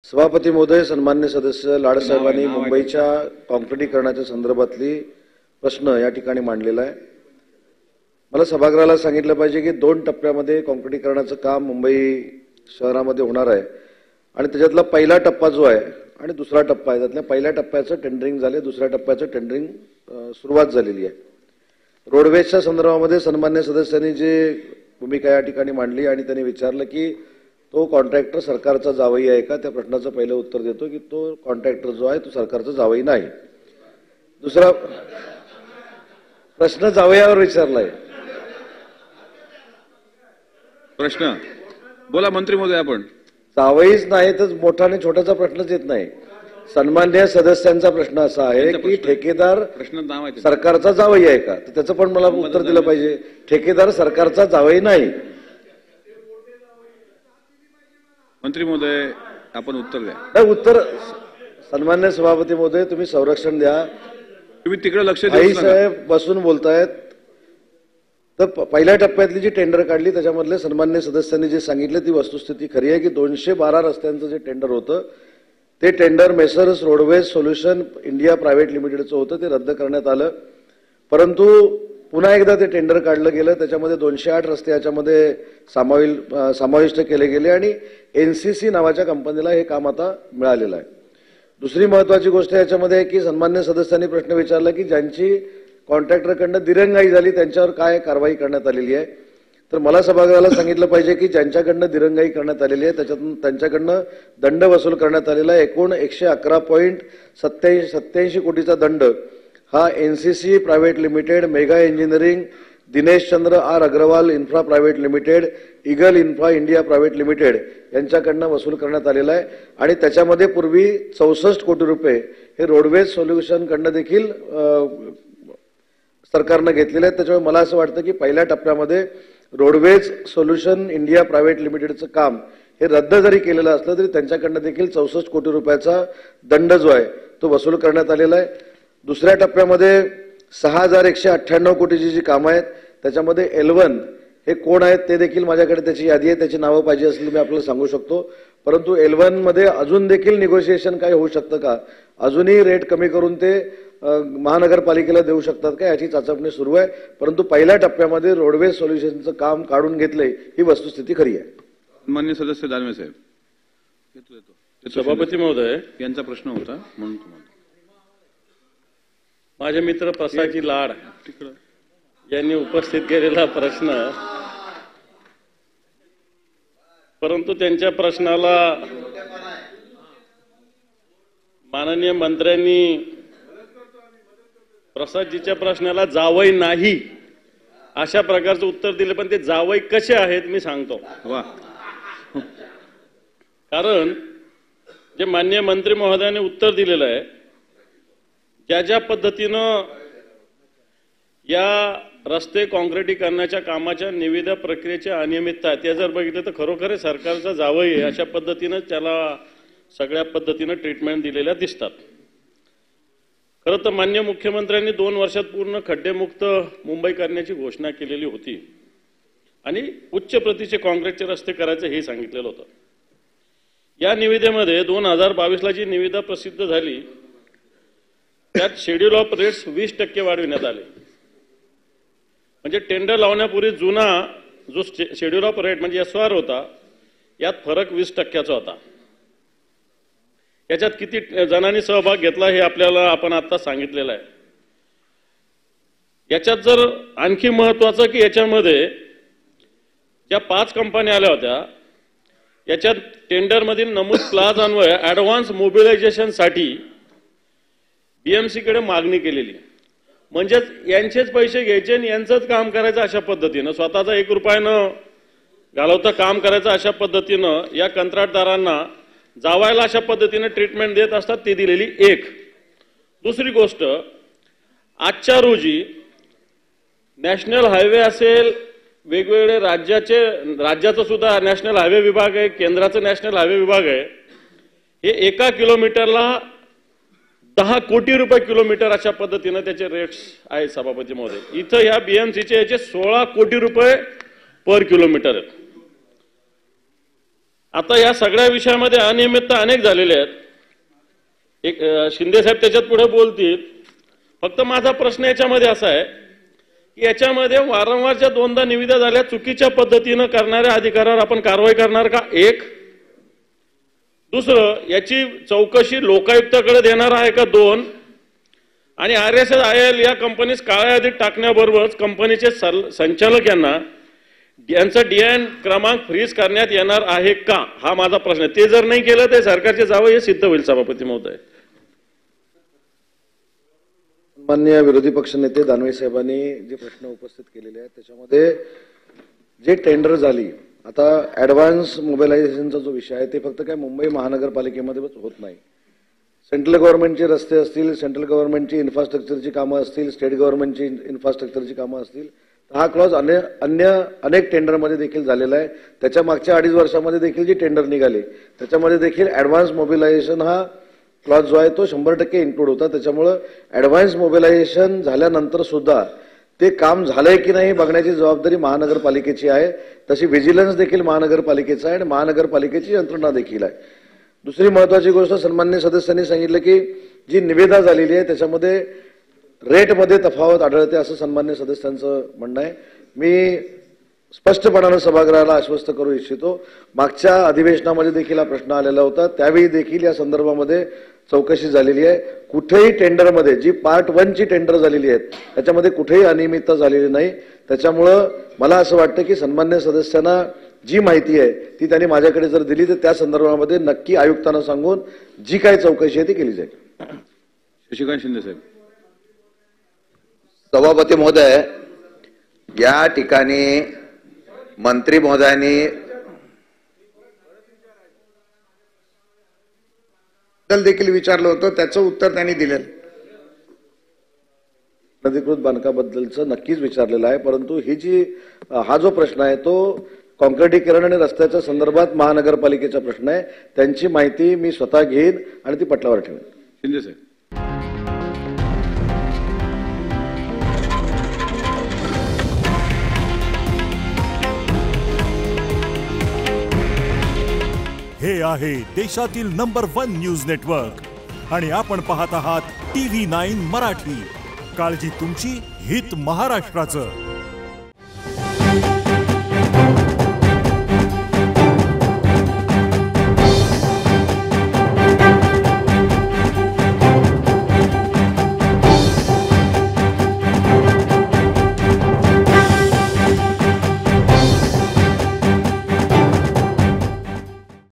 सभापती महोदय, सन्मान्य सदस्य लाडसाहेबांनी मुंबईच्या काँक्रिटीकरणाच्या संदर्भातली प्रश्न या ठिकाणी मांडलेला आहे। मला सभागृहाला सांगितलं पाहिजे की 2 टप्प्यामध्ये काँक्रिटीकरणाचं काम मुंबई शहरामध्ये होणार आहे आणि त्याच्यातला पहिला टप्पा जो आहे आणि दुसरा टप्पा आहे, त्यातल्या पहिल्या टप्प्याचं टेंडरिंग झाले, दुसऱ्या टप्प्याचं टेंडरिंग सुरुवात झालेली आहे। रोडवेजच्या संदर्भामध्ये सन्मान्य सदस्यांनी जे भूमिका या ठिकाणी मांडली आणि त्यांनी विचारलं की तो कॉन्ट्रॅक्टर सरकारचा जावई आहे का, त्या प्रश्नाचं पहिलं उत्तर देतो की तो कॉन्ट्रॅक्टर जो आहे तो सरकारचा जावई नाही। दुसरा प्रश्न जावयावर विचारलाय। प्रश्न बोला मंत्री महोदय, आपण जावईच नाही तर मोठा आणि छोटाचा प्रश्नच येत नाही। सन्मान्य सदस्यांचा प्रश्न असा आहे की ठेकेदार सरकारचा जावई आहे का, तर त्याचं पण मला उत्तर दिलं पाहिजे। ठेकेदार सरकारचा जावई नाही। मंत्री महोदय, आपण उत्तर द्या। नाही, उत्तर सन्मान्य सभापती महोदय, तुम्ही संरक्षण द्या। तुम्ही तिकडे लक्ष आई देऊ साहेब बसून बोलतायत। तर पहिल्या टप्प्यातली जी टेंडर काढली त्याच्यामधले सन्मान्य सदस्यांनी जे सांगितले ती वस्तुस्थिती खरी आहे की 212 रस्त्यांचं जे टेंडर होतं ते tender messrs roadways solution India private लिमिटेडचं होतं, ते रद्द करण्यात आलं। परंतु पुन्हा एकदा ते टेंडर काढलं गेलं, त्याच्यामध्ये 208 रस्ते याच्यामध्ये समाविष्ट केले गेले आणि एनसीसी नावाच्या कंपनीला हे काम आता मिळालेलं आहे। दुसरी महत्त्वाची गोष्ट याच्यामध्ये आहे की सन्मान्य सदस्यांनी प्रश्न विचारला की ज्यांची कॉन्ट्रॅक्टरकडनं दिरंगाई झाली त्यांच्यावर काय कारवाई करण्यात आलेली आहे। तर मला सभागृहाला सांगितलं पाहिजे की ज्यांच्याकडनं दिरंगाई करण्यात आलेली आहे त्याच्यातून त्यांच्याकडनं दंड वसूल करण्यात आलेला आहे। एकूण 111.87 कोटीचा दंड हा NCC private limited, mega engineering, Dinesh Chandra R Agarwal infra private limited, eagle infra India private limited यांच्याकडनं वसूल करण्यात आलेला आहे। आणि त्याच्यामध्ये पूर्वी 64 कोटी रुपये हे रोडवेज सोल्युशनकडनं देखील सरकारनं घेतलेले आहेत। त्याच्यामुळे मला असं वाटतं की पहिल्या टप्प्यामध्ये रोडवेज सोल्युशन इंडिया प्रायव्हेट लिमिटेडचं काम हे रद्द जरी केलेलं असलं तरी त्यांच्याकडनं देखील 64 कोटी रुपयाचा दंड जो आहे तो वसूल करण्यात आलेला आहे। दुसऱ्या टप्प्यामध्ये 6198 कोटीची जी कामं आहेत त्याच्यामध्ये L1 हे कोण आहेत ते देखील माझ्याकडे त्याची यादी आहे, त्याची नावं पाहिजे असली मी आपल्याला सांगू शकतो। परंतु L1 मध्ये अजून देखील निगोशिएशन काय होऊ शकतं का, अजूनही रेट कमी करून ते महानगरपालिकेला देऊ शकतात का, याची चाचपणी सुरू आहे। परंतु पहिल्या टप्प्यामध्ये रोडवेज सोल्युशनचं काम काढून घेतलंय ही वस्तुस्थिती खरी आहे। माननीय सदस्य दानवे साहेब, सभापती महोदय, यांचा प्रश्न होता म्हणून तुम्हाला माझे मित्र प्रसादजी लाड यांनी उपस्थित केलेला प्रश्न, परंतु त्यांच्या प्रश्नाला माननीय मंत्र्यांनी प्रसादजीच्या प्रश्नाला जावई नाही अशा प्रकारचं उत्तर दिले, पण ते जावई कसे आहेत मी सांगतो। वा, कारण जे माननीय मंत्री महोदयांनी उत्तर दिलेलं आहे, ज्या पद्धतीनं या रस्ते काँक्रिटीकरणाच्या कामाच्या निविदा प्रक्रियेच्या अनियमितता ते जर बघितलं तर खरोखर सरकारचा जावई आहे अशा पद्धतीनं त्याला सगळ्या पद्धतीनं ट्रीटमेंट दिलेल्या दिसतात। खरं तर माननीय मुख्यमंत्र्यांनी 2 वर्षात पूर्ण खड्डेमुक्त मुंबई करण्याची घोषणा केलेली होती आणि उच्च प्रतीचे काँक्रीटचे रस्ते करायचं हे सांगितलेलं होतं। या निविदेमध्ये 2022ला जी निविदा प्रसिद्ध झाली त्यात शेड्यूल ऑफ रेट्स 20% वाढविण्यात आले। म्हणजे टेंडर लावण्यापूर्वी जुना जो शेड्यूल ऑफ रेट म्हणजे SOR होता यात फरक 20%चा होता। याच्यात किती जणांनी सहभाग घेतला हे आपल्याला आपण आता सांगितलेलं आहे। याच्यात जर आणखी महत्त्वाचं की याच्यामध्ये ज्या 5 कंपन्या आल्या होत्या याच्यात टेंडरमधील नमूद क्लास अन्वये ॲडव्हान्स मोबिलायझेशनसाठी BMC कडे मागणी केलेली, म्हणजेच यांचेच पैसे घ्यायचे आणि यांचंच काम करायचं अशा पद्धतीनं, स्वतःचा 1 रुपया न घालवता काम करायचं अशा पद्धतीनं या कंत्राटदारांना जावायला अशा पद्धतीने ट्रीटमेंट देत असतात, ती दिलेली एक। दुसरी गोष्ट, आजच्या रोजी नॅशनल हायवे असेल, वेगवेगळे राज्याचं सुद्धा नॅशनल हायवे विभाग आहे, केंद्राचं नॅशनल हायवे विभाग आहे, हे 1 किलोमीटरला 10 कोटी रुपये किलोमीटर अशा पद्धतीनं त्याचे रेट्स आहेत सभापती महोदय। इथं ह्या BMCचे याचे 16 कोटी रुपये पर किलोमीटर आहेत। आता या सगळ्या विषयामध्ये अनियमितता अनेक झालेल्या आहेत. एक शिंदे साहेब त्याच्यात पुढे बोलतील. फक्त माझा प्रश्न याच्यामध्ये असा आहे की याच्यामध्ये वारंवारच्या 2दा निविदा झाल्या, चुकीच्या पद्धतीनं करणाऱ्या अधिकाऱ्यावर आपण कारवाई करणार का? एक. दुसरं, याची चौकशी लोकायुक्ताकडे देणार आहे का? 2. आणि RSIL या कंपनीस काळ्या यादीत टाकण्याबरोबरच कंपनीचे संचालक यांचा DIN क्रमांक फ्रीज करण्यात येणार आहे का? हा माझा प्रश्न आहे. ते जर नाही केलं तर सरकारचे जावं हे सिद्ध होईल. सभापती महोदय. माननीय विरोधी पक्ष नेते दानवे साहेबांनी जे प्रश्न उपस्थित केलेले आहेत त्याच्यामध्ये जे टेंडर झाली, आता ऍडव्हान्स मोबिलायझेशनचा जो विषय आहे ते फक्त काय मुंबई महानगरपालिकेमध्ये होत नाही. सेंट्रल गव्हर्नमेंटचे रस्ते असतील, सेंट्रल गव्हर्नमेंटची इन्फ्रास्ट्रक्चरची कामं असतील, स्टेट गव्हर्नमेंटची इन्फ्रास्ट्रक्चरची कामं असतील, हा क्लॉज अनेक टेंडरमध्ये देखील झालेला आहे. त्याच्या मागच्या 2.5 वर्षामध्ये देखील जी टेंडर निघाली त्याच्यामध्ये देखील ऍडव्हान्स मोबिलायझेशन हा क्लॉज जो आहे तो 100% इन्क्लूड होता. त्याच्यामुळं ऍडव्हान्स मोबिलायझेशन झाल्यानंतर सुद्धा ते काम झालंय की नाही बघण्याची जबाबदारी महानगरपालिकेची आहे. तशी व्हिजिलन्स देखील महानगरपालिकेचा आहे आणि महानगरपालिकेची यंत्रणा देखील आहे. दुसरी महत्वाची गोष्ट, सन्माननीय सदस्यांनी सांगितलं की जी निविदा झालेली आहे त्याच्यामध्ये रेटमध्ये तफावत आढळते असं सन्माननीय सदस्यांचं म्हणणं आहे. मी स्पष्टपणानं सभागृहाला आश्वस्त करू इच्छितो, मागच्या अधिवेशनामध्ये देखील हा प्रश्न आलेला होता, त्यावेळी देखील या संदर्भामध्ये चौकशी झालेली आहे. कुठेही टेंडरमध्ये जी पार्ट 1 ची टेंडर झालेली आहेत त्याच्यामध्ये कुठेही अनियमितता झालेली नाही. त्याच्यामुळं मला असं वाटतं की सन्माननीय सदस्यांना जी माहिती आहे ती त्यांनी माझ्याकडे जर दिली तर त्या संदर्भामध्ये नक्की आयुक्तांना सांगून जी काही चौकशी आहे ती केली जाईल. शशिकांत शिंदे साहेब. सभापती महोदय, या ठिकाणी मंत्री महोदयांनी देखील विचारलं होतं, त्याचं उत्तर त्यांनी दिलेलं. अनधिकृत बांधकामाबद्दलचं नक्कीच विचारलेलं आहे, परंतु हा जो प्रश्न आहे तो कॉन्क्रिटीकरण आणि रस्त्याच्या संदर्भात महानगरपालिकेचा प्रश्न आहे. त्यांची माहिती मी स्वतः घेईन आणि ती पटलावर ठेवेन. शिंदे साहेब. हे आहे देशातील नंबर 1 न्यूज नेटवर्क आणि आपण पाहत आहात TV9 मराठी. काळजी तुमची, हित महाराष्ट्राचं.